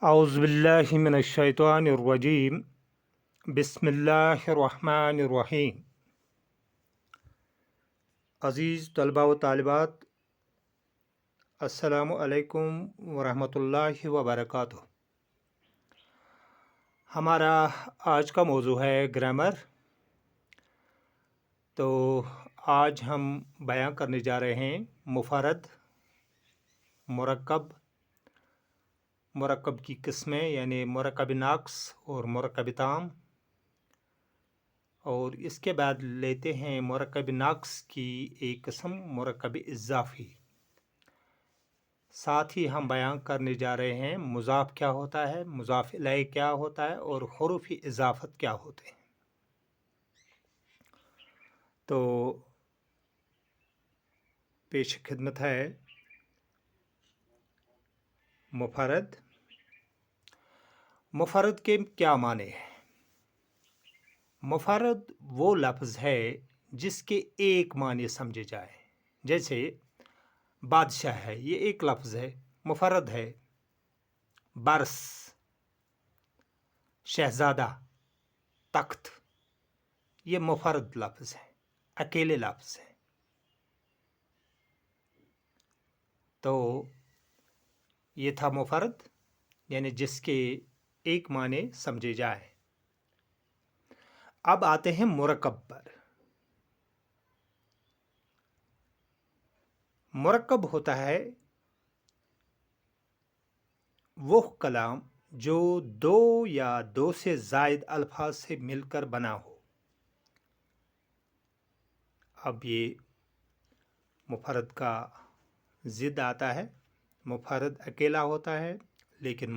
अऊज़ुबिल्लाहि मिनश्शैतानिर्रजीम बिस्मिल्लाहिर्रहमानिर्रहीम। अज़ीज़ तलबा व तालिबात, अस्सलामु अलैकुम वरहमतुल्लाहि व बरकातुहू। हमारा आज का मौजू है ग्रामर। तो आज हम बयां करने जा रहे हैं मुफ़रद, मुरक्कब, मुरक्कब की किस्में यानी मुरक्कब नाक़्स और मुरक्कब ताम, और इसके बाद लेते हैं मुरक्कब नाक़्स की एक किस्म मुरक्कब इज़ाफ़ी। साथ ही हम बयान करने जा रहे हैं मुज़ाफ़ क्या होता है, मुज़ाफ़ इलैह क्या होता है और हुरूफ़ इज़ाफ़त क्या होते हैं। तो पेश खिदमत है मुफ़रद। मुफ़रद के क्या माने हैं? मुफ़रद वो लफ्ज़ है जिसके एक माने समझे जाए। जैसे बादशाह है, ये एक लफ्ज़ है, मुफ़रद है। बरस, शहज़ादा, तख्त, ये मुफ़रद लफ्ज़ है, अकेले लफ्ज़ है। तो ये था मुफ़रद यानी जिसके एक माने समझे जाए। अब आते हैं मुरक्कब पर। मुरक्कब होता है वो कलाम जो दो या दो से ज़ायद अल्फाज से मिलकर बना हो। अब ये मुफ़रद का ज़िद आता है। मुफ़रद अकेला होता है, लेकिन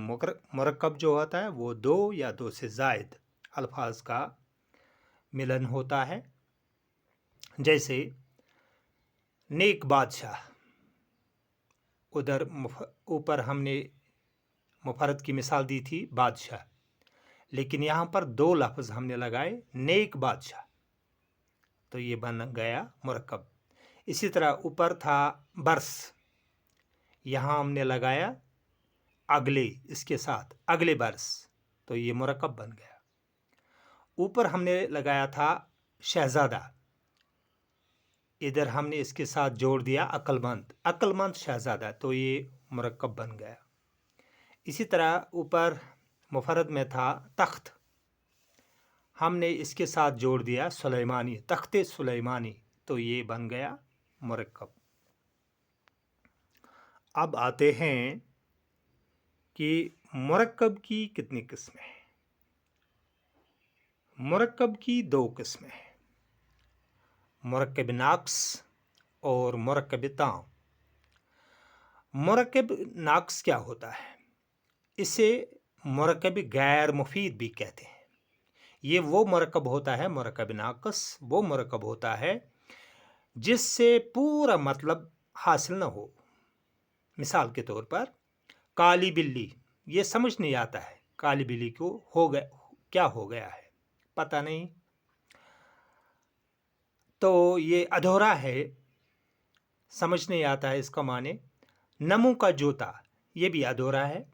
मुरक्कब जो होता है वो दो या दो से ज़ायद अल्फाज का मिलन होता है। जैसे नेक बादशाह, उधर ऊपर हमने मुफ़रद की मिसाल दी थी बादशाह, लेकिन यहाँ पर दो लफ्ज़ हमने लगाए, नेक बादशाह, तो ये बन गया मुरक्कब। इसी तरह ऊपर था बरस, यहाँ हमने लगाया अगले, इसके साथ अगले बरस, तो ये मुरक्कब बन गया। ऊपर हमने लगाया था शहज़ादा, इधर हमने इसके साथ जोड़ दिया अक्लमंद, अक्लमंद शहज़ादा, तो ये मुरक्कब बन गया। इसी तरह ऊपर मुफ़रद में था तख्त, हमने इसके साथ जोड़ दिया सुलेमानी, तख्ते सुलेमानी, तो ये बन गया मुरक्कब। अब आते हैं कि मुरक्कब की कितनी किस्में हैं। मुरक्कब की दो किस्में हैं, मुरक्कब नाक़्स और मुरक्कब ताम। मुरक्कब नाक़्स क्या होता है? इसे मुरक्कब गैर मुफीद भी कहते हैं। ये वो मुरक्कब होता है, मुरक्कब नाक़्स वो मुरक्कब होता है जिससे पूरा मतलब हासिल न हो। मिसाल के तौर पर काली बिल्ली, ये समझ नहीं आता है काली बिल्ली को हो गया, क्या हो गया है पता नहीं, तो ये अधूरा है, समझ नहीं आता है इसका माने। नमू का जूता, ये भी अधूरा है,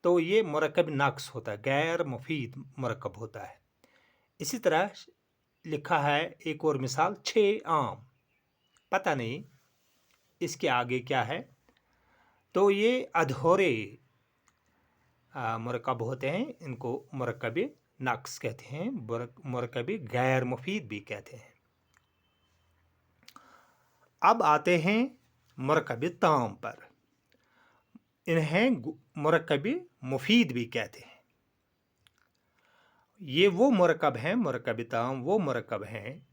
तो ये मुरक्कब नाक़्स होता है, गैर मुफीद मुरक्कब होता है। इसी तरह लिखा है एक और मिसाल, 6 आम, पता नहीं इसके आगे क्या है, तो ये अधूरे मुरक्कब होते हैं, इनको मुरक्कब नाक़्स कहते हैं, मुरक्कब गैर मुफीद भी कहते हैं। अब आते हैं मुरक्कब ताम पर, इन्हें मुरक्कब मुफीद भी कहते हैं। ये वो मुरक्कब हैं, मुरक्कब ताम वो मुरक्कब हैं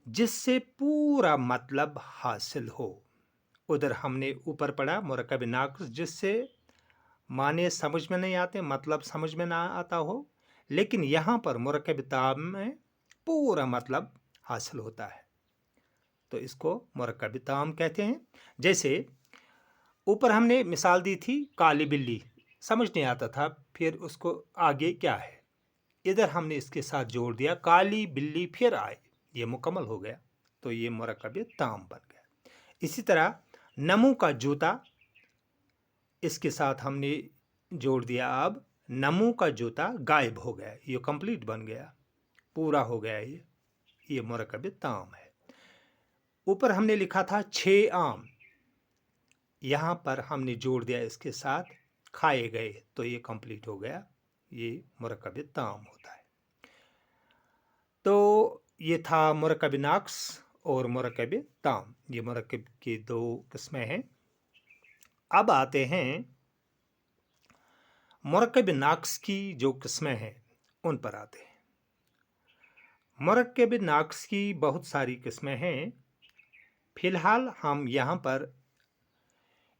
जिससे पूरा मतलब हासिल हो। उधर हमने ऊपर पढ़ा मुरक्कब नाक़्स, जिससे माने समझ में नहीं आते, मतलब समझ में ना आता हो, लेकिन यहाँ पर मुरक्कब ताम में पूरा मतलब हासिल होता है, तो इसको मुरक्कब ताम कहते हैं। जैसे ऊपर हमने मिसाल दी थी काली बिल्ली, समझ नहीं आता था फिर उसको आगे क्या है, इधर हमने इसके साथ जोड़ दिया काली बिल्ली फिर आए, ये मुकम्मल हो गया, तो ये मुरक्कब ताम बन गया। इसी तरह नमू का जूता, इसके साथ हमने जोड़ दिया अब नमू का जूता गायब हो गया, ये कंप्लीट बन गया, पूरा हो गया। ये मुरक्कब ताम है। ऊपर हमने लिखा था 6 आम, यहाँ पर हमने जोड़ दिया इसके साथ खाए गए, तो ये कंप्लीट हो गया, ये मुरक्कब ताम होता है। तो ये था मुरक्कब नाक़्स और मुरक्कब ताम, ये मुरक्कब की 2 किस्में हैं। अब आते हैं मुरक्कब नाक़्स की जो किस्में हैं उन पर आते हैं। मुरक्कब नाक़्स की बहुत सारी किस्में हैं, फिलहाल हम यहाँ पर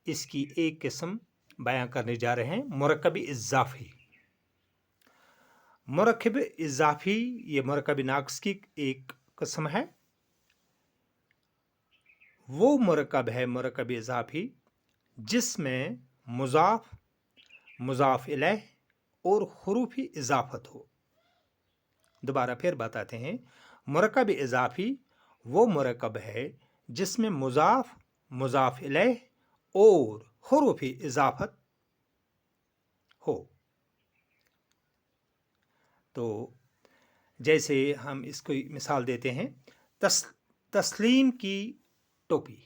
इसकी एक किस्म बयां करने जा रहे हैं, मुरक्कब इज़ाफ़ी। मुरक्कब इज़ाफ़ी ये मुरक्कब नाक़्स की एक किस्म है। वो मुरक्कब है मुरक्कब इज़ाफ़ी जिसमें मुज़ाफ़, मुज़ाफ़ इलैह और हुरूफ़ इज़ाफ़त हो। दोबारा फिर बताते हैं, मुरक्कब इज़ाफ़ी वो मुरक्कब है जिसमें मुज़ाफ़, मुज़ाफ़ इलैह और हुरूफ़ इज़ाफ़त हो। तो जैसे हम इसको मिसाल देते हैं, तस्लीम की टोपी,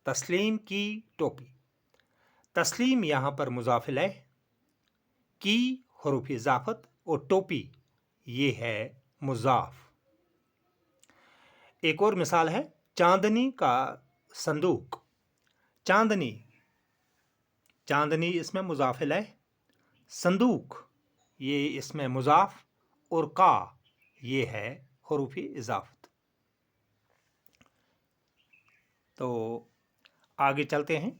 तस्लीम की टोपी। तस्लीम यहाँ पर मुज़ाफ़ इलैह, की हुरूफ़ इज़ाफ़त और टोपी ये है मुज़ाफ़। एक और मिसाल है चांदनी का संदूक। चांदनी, चांदनी इसमें मुज़ाफ़ इलैह, संदूक ये इसमें मुज़ाफ़ और का ये है हुरूफ़ इज़ाफ़त। तो आगे चलते हैं।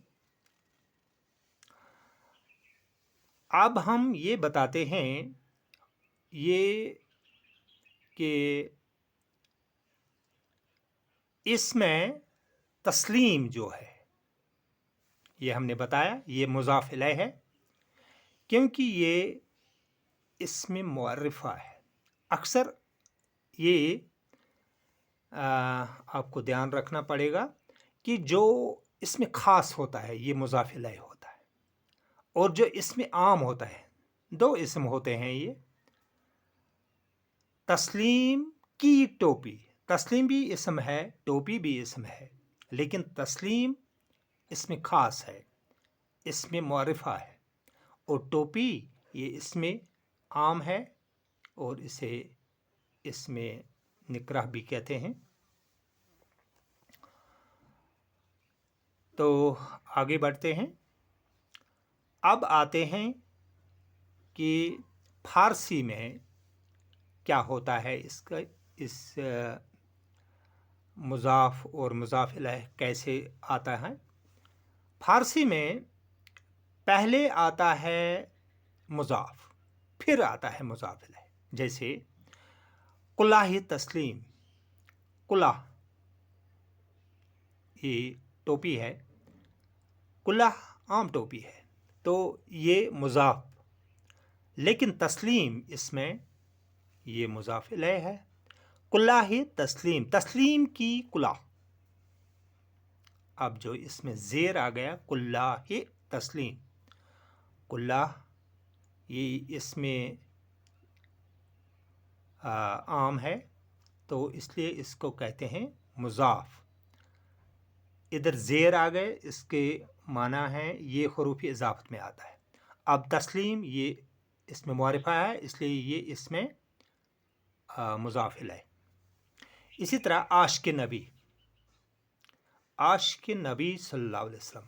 अब हम ये बताते हैं ये कि इसमें तस्लीम जो है, ये हमने बताया ये मुज़ाफ़ इलैह है क्योंकि ये इसमें मुअर्रिफ़ा है। अक्सर ये आपको ध्यान रखना पड़ेगा कि जो इसमें ख़ास होता है ये मुज़ाफ़ इलैह होता है, और जो इसमें आम होता है, 2 इसम होते हैं ये। तस्लीम की टोपी, तस्लीम भी इसम है, टोपी भी इसम है, लेकिन तस्लीम इसमें ख़ास है, इसमें मुअर्रिफ़ा है, और टोपी ये इसमें आम है और इसे इसमें निकराह भी कहते हैं। तो आगे बढ़ते हैं। अब आते हैं कि फ़ारसी में क्या होता है, इसका इस मुज़ाफ़ और मुज़ाफ़ इलैह कैसे आता है। फ़ारसी में पहले आता है मुज़ाफ़, फिर आता है मुज़ाफ़ इलैह। जैसे कुलाह तस्लीम, कुलाह ये टोपी है, कुलाह आम टोपी है, तो ये मुज़ाफ़, लेकिन तस्लीम इसमें ये मुज़ाफ़ इलैह है। कुलाह तस्लीम, तस्लीम की कुलाह। अब जो इसमें ज़ेर आ गया, कुलाह तस्लीम, कुलाह ये इसमें आम है, तो इसलिए इसको कहते हैं मुज़ाफ़। इधर ज़ेर आ गए, इसके माना है ये हुरूफ़ इज़ाफ़त में आता है। अब तस्लीम ये इसमें मुअर्रिफ़ा है, इसलिए ये इसमें मुज़ाफ़ इलैह। इसी तरह आशिक़ नबी, आशिक़ नबी सल्लल्लाहु अलैहि वसल्लम,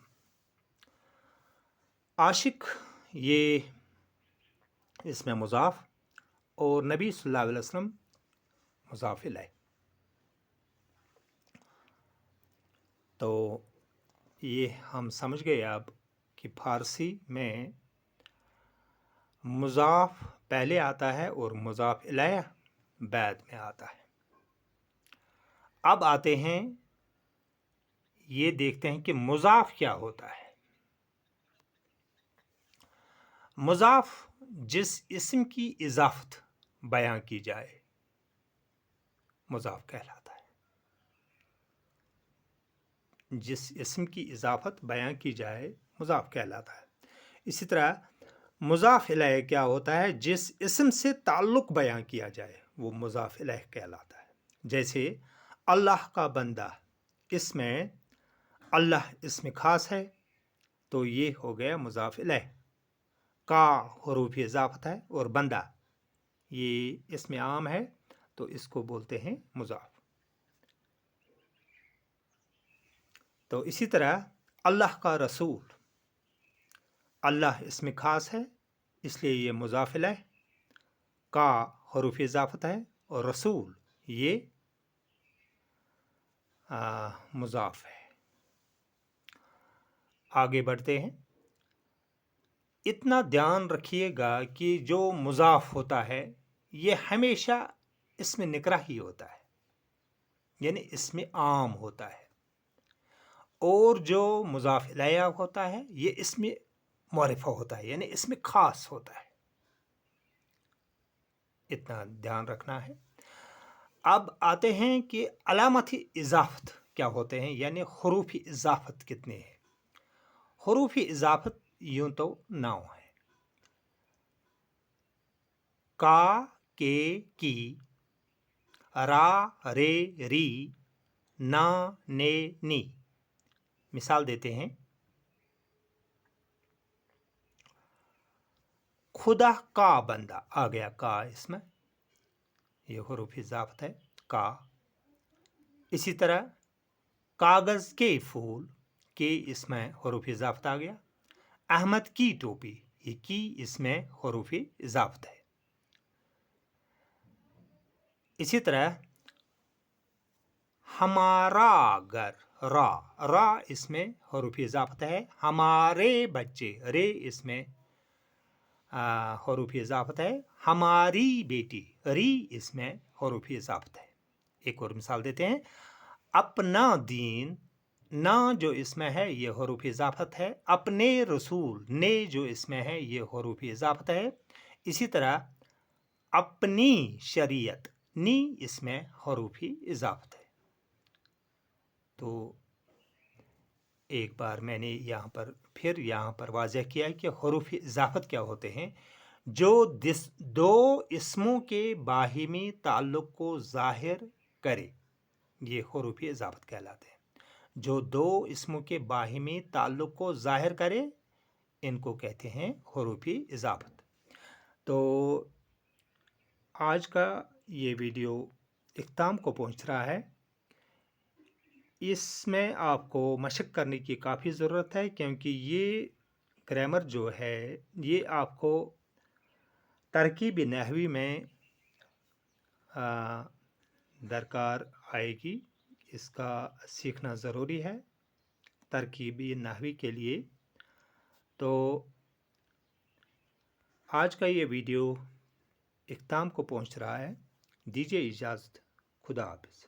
आशिक़ ये इसमें मुज़ाफ़ और नबी सल्लल्लाहु अलैहि वसल्लम मुज़ाफ़ इलैह। तो ये हम समझ गए अब कि फ़ारसी में मुज़ाफ़ पहले आता है और मुज़ाफ़ इलैह बाद में आता है। अब आते हैं, ये देखते हैं कि मुज़ाफ़ क्या होता है। मुज़ाफ़ जिस इस्म की इज़ाफ़त बयां की जाए मुज़ाफ़ कहलाता है। जिस इस्म की इज़ाफ़त बयां की जाए मुज़ाफ़ कहलाता है। इसी तरह مضاف الیہ کیا ہوتا ہے؟ جس اسم سے تعلق بیان کیا جائے وہ مضاف الیہ کہلاتا ہے۔ جیسے اللہ کا بندہ، اس میں اللہ اسم خاص ہے تو یہ ہو گیا مضاف الیہ۔ کا حروف اضافت ہے اور بندہ یہ اسم عام ہے تو اس کو بولتے ہیں مضاف۔ تو اسی طرح اللہ کا رسول، اللہ اسم خاص ہے اس لیے یہ مضاف الیہ، کا حروف اضافت ہے اور رسول یہ مضاف ہے۔ آگے بڑھتے ہیں۔ اتنا دھیان رکھیے گا کہ جو مضاف ہوتا ہے یہ ہمیشہ اسم نکرہ ہی ہوتا ہے، یعنی اسم عام ہوتا ہے، اور جو مضاف الیہ ہوتا ہے یہ اسم معرفہ ہوتا ہے، یعنی اسم خاص ہوتا ہے۔ اتنا دھیان رکھنا ہے۔ اب آتے ہیں کہ علامت اضافت کیا ہوتے ہیں، یعنی حروف اضافت کتنے ہیں۔ حروف اضافت یوں تو 9 ہے۔ کا، کے، کی، را، رے، ری، نا، نے، نی۔ مثال دیتے ہیں، خدا کا بندہ، آ گیا کا اس میں، یہ حروف اضافت ہے کا۔ اسی طرح کاغذ کے پھول، کے اس میں حروف اضافت آ گیا۔ احمد کی ٹوپی، یہ کی اس میں حروف اضافت ہے۔ اسی طرح ہمارا گھر، را، را اس میں حروف اضافت ہے۔ ہمارے بچے، رے اس میں حروف اضافت ہے۔ ہماری بیٹی، ری اس میں حروف اضافت ہے۔ ایک اور مثال دیتے ہیں، اپنا دین، نا جو اس میں ہے یہ حروف اضافت ہے۔ اپنے رسول، نے جو اس میں ہے یہ حروف اضافت ہے۔ اسی طرح اپنی شریعت، نی اس میں حروف اضافت ہے۔ تو ایک بار میں نے یہاں پر واضح کیا کہ حروف اضافت کیا ہوتے ہیں، جو دو اسموں کے باہمی تعلق کو ظاہر کرے، یہ حروف اضافت کہلاتے ہیں۔ جو دو اسموں کے باہمی تعلق کو ظاہر کرے ان کو کہتے ہیں حروف اضافت۔ تو آج کا یہ ویڈیو اختتام کو پہنچ رہا ہے۔ اس میں آپ کو مشق کرنے کی کافی ضرورت ہے، کیونکہ یہ گرامر جو ہے یہ آپ کو ترکیبی نحوی میں درکار آئے گی، اس کا سیکھنا ضروری ہے ترکیبی نحوی کے لیے۔ تو آج کا یہ ویڈیو اختتام کو پہنچ رہا ہے، دیجیے اجازت، خدا حافظ۔